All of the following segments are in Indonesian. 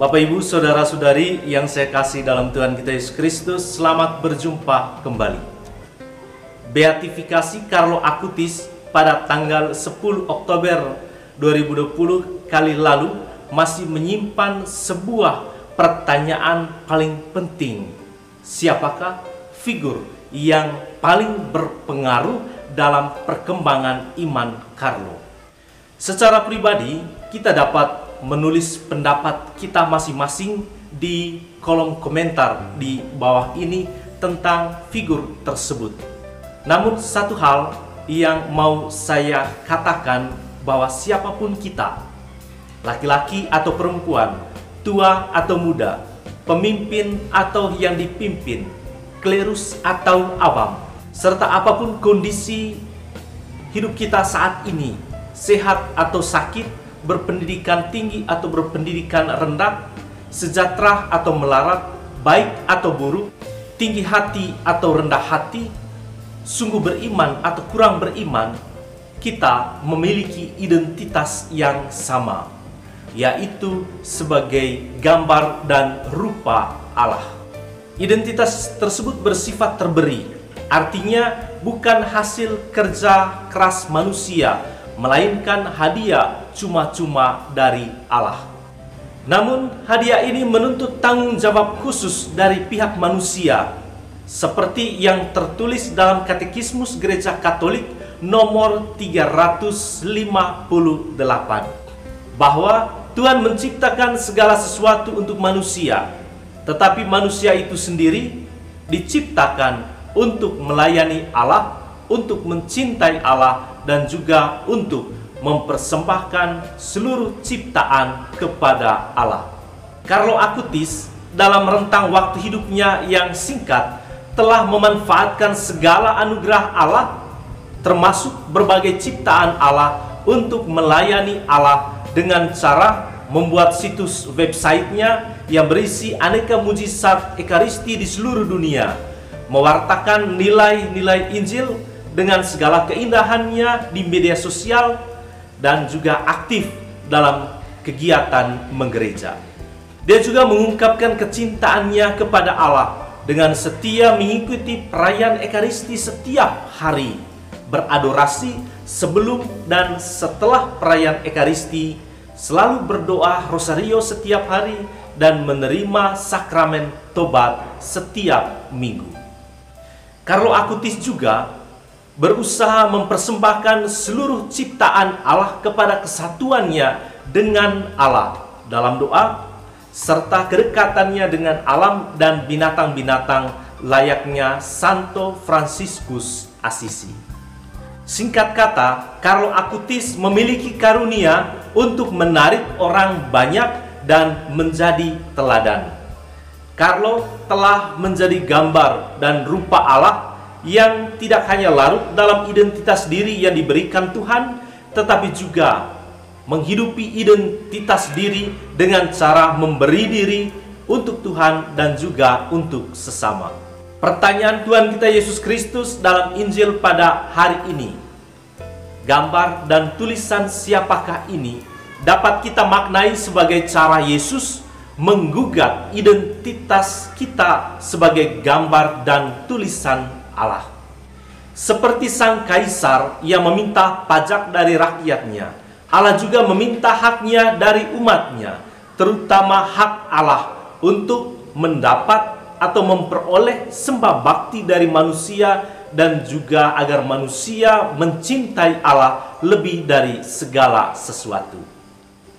Bapak Ibu Saudara-saudari yang saya kasih dalam Tuhan kita Yesus Kristus, selamat berjumpa kembali. Beatifikasi Carlo Acutis pada tanggal 10 Oktober 2020 kali lalu masih menyimpan sebuah pertanyaan paling penting. Siapakah figur yang paling berpengaruh dalam perkembangan iman Carlo? Secara pribadi, kita dapat menulis pendapat kita masing-masing di kolom komentar di bawah ini tentang figur tersebut. Namun satu hal yang mau saya katakan, bahwa siapapun kita, laki-laki atau perempuan, tua atau muda, pemimpin atau yang dipimpin, klerus atau awam, serta apapun kondisi hidup kita saat ini, sehat atau sakit, berpendidikan tinggi atau berpendidikan rendah, sejahtera atau melarat, baik atau buruk, tinggi hati atau rendah hati, sungguh beriman atau kurang beriman, kita memiliki identitas yang sama, yaitu sebagai gambar dan rupa Allah. Identitas tersebut bersifat terberi, artinya bukan hasil kerja keras manusia, melainkan hadiah cuma-cuma dari Allah. Namun hadiah ini menuntut tanggung jawab khusus dari pihak manusia, seperti yang tertulis dalam Katekismus Gereja Katolik nomor 358, bahwa Tuhan menciptakan segala sesuatu untuk manusia, tetapi manusia itu sendiri diciptakan untuk melayani Allah, untuk mencintai Allah, dan juga untuk mempersembahkan seluruh ciptaan kepada Allah. Carlo Acutis dalam rentang waktu hidupnya yang singkat telah memanfaatkan segala anugerah Allah, termasuk berbagai ciptaan Allah, untuk melayani Allah dengan cara membuat situs websitenya yang berisi aneka mujizat Ekaristi di seluruh dunia, mewartakan nilai-nilai Injil dengan segala keindahannya di media sosial, dan juga aktif dalam kegiatan menggereja. Dia juga mengungkapkan kecintaannya kepada Allah dengan setia mengikuti perayaan Ekaristi setiap hari, beradorasi sebelum dan setelah perayaan Ekaristi, selalu berdoa rosario setiap hari, dan menerima sakramen tobat setiap minggu. Carlo Acutis juga berusaha mempersembahkan seluruh ciptaan Allah kepada kesatuannya dengan Allah dalam doa, serta kedekatannya dengan alam dan binatang-binatang layaknya Santo Fransiskus Assisi. Singkat kata, Carlo Acutis memiliki karunia untuk menarik orang banyak dan menjadi teladan. Carlo telah menjadi gambar dan rupa Allah yang tidak hanya larut dalam identitas diri yang diberikan Tuhan, tetapi juga menghidupi identitas diri dengan cara memberi diri untuk Tuhan dan juga untuk sesama. Pertanyaan Tuhan kita Yesus Kristus dalam Injil pada hari ini, gambar dan tulisan siapakah ini, dapat kita maknai sebagai cara Yesus menggugat identitas kita sebagai gambar dan tulisan Allah. Seperti sang kaisar yang meminta pajak dari rakyatnya, Allah juga meminta haknya dari umatnya, terutama hak Allah untuk mendapat atau memperoleh sembah bakti dari manusia, dan juga agar manusia mencintai Allah lebih dari segala sesuatu.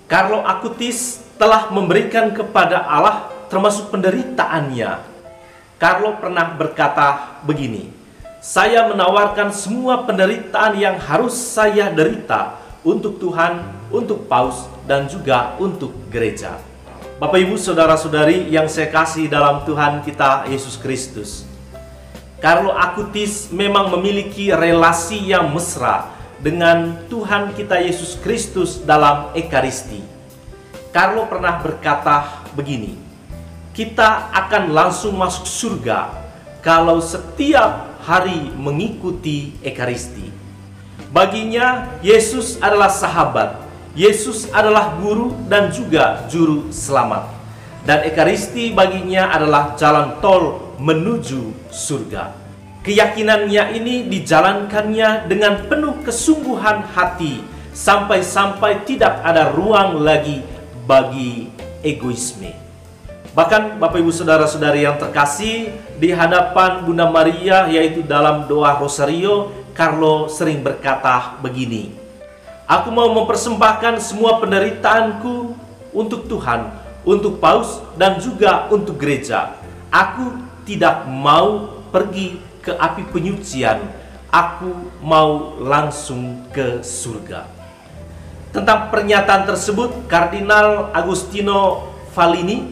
Carlo Acutis telah memberikan kepada Allah termasuk penderitaannya. Carlo pernah berkata begini, "Saya menawarkan semua penderitaan yang harus saya derita untuk Tuhan, untuk Paus, dan juga untuk gereja." Bapak Ibu Saudara-saudari yang saya kasih dalam Tuhan kita Yesus Kristus, Carlo Acutis memang memiliki relasi yang mesra dengan Tuhan kita Yesus Kristus dalam Ekaristi. Carlo pernah berkata begini, "Kita akan langsung masuk surga kalau setiap hari mengikuti Ekaristi." Baginya, Yesus adalah sahabat, Yesus adalah guru dan juga juru selamat. dan Ekaristi baginya adalah jalan tol menuju surga. Keyakinannya ini dijalankannya dengan penuh kesungguhan hati, sampai-sampai tidak ada ruang lagi bagi egoisme. Bahkan Bapak Ibu Saudara-saudari yang terkasih, di hadapan Bunda Maria, yaitu dalam doa Rosario, Carlo sering berkata begini, "Aku mau mempersembahkan semua penderitaanku untuk Tuhan, untuk Paus, dan juga untuk gereja. Aku tidak mau pergi ke api penyucian, aku mau langsung ke surga." Tentang pernyataan tersebut, Kardinal Agostino Vallini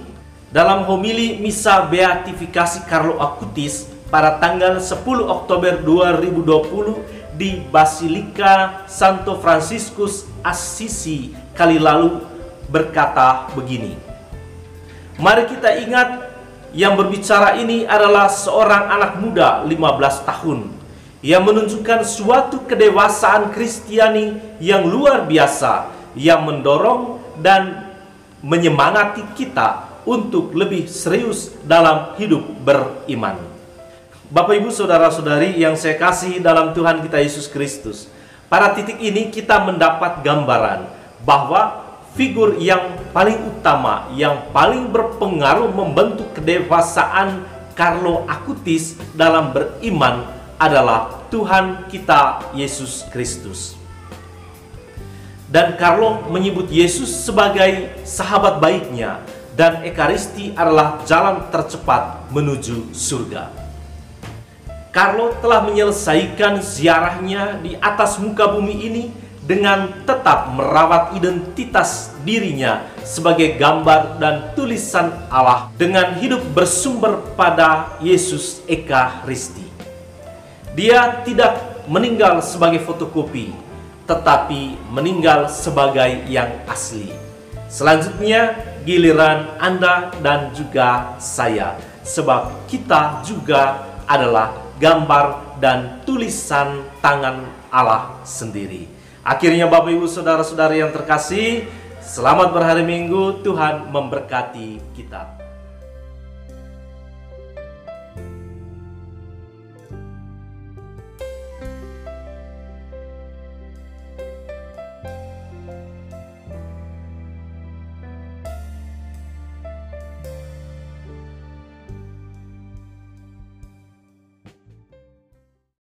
dalam homili Misa Beatifikasi Carlo Acutis pada tanggal 10 Oktober 2020 di Basilika Santo Fransiskus Assisi kali lalu berkata begini, "Mari kita ingat, yang berbicara ini adalah seorang anak muda 15 tahun yang menunjukkan suatu kedewasaan Kristiani yang luar biasa, yang mendorong dan menyemangati kita untuk lebih serius dalam hidup beriman." Bapak Ibu Saudara-saudari yang saya kasih dalam Tuhan kita Yesus Kristus, pada titik ini kita mendapat gambaran bahwa figur yang paling utama, yang paling berpengaruh membentuk kedewasaan Carlo Acutis dalam beriman adalah Tuhan kita Yesus Kristus. Dan Carlo menyebut Yesus sebagai sahabat baiknya, dan Ekaristi adalah jalan tercepat menuju surga. Carlo telah menyelesaikan ziarahnya di atas muka bumi ini dengan tetap merawat identitas dirinya sebagai gambar dan tulisan Allah dengan hidup bersumber pada Yesus Ekaristi. Dia tidak meninggal sebagai fotokopi, tetapi meninggal sebagai yang asli. Selanjutnya giliran Anda dan juga saya, sebab kita juga adalah gambar dan tulisan tangan Allah sendiri. Akhirnya Bapak Ibu Saudara-saudari yang terkasih, selamat berhari Minggu, Tuhan memberkati kita.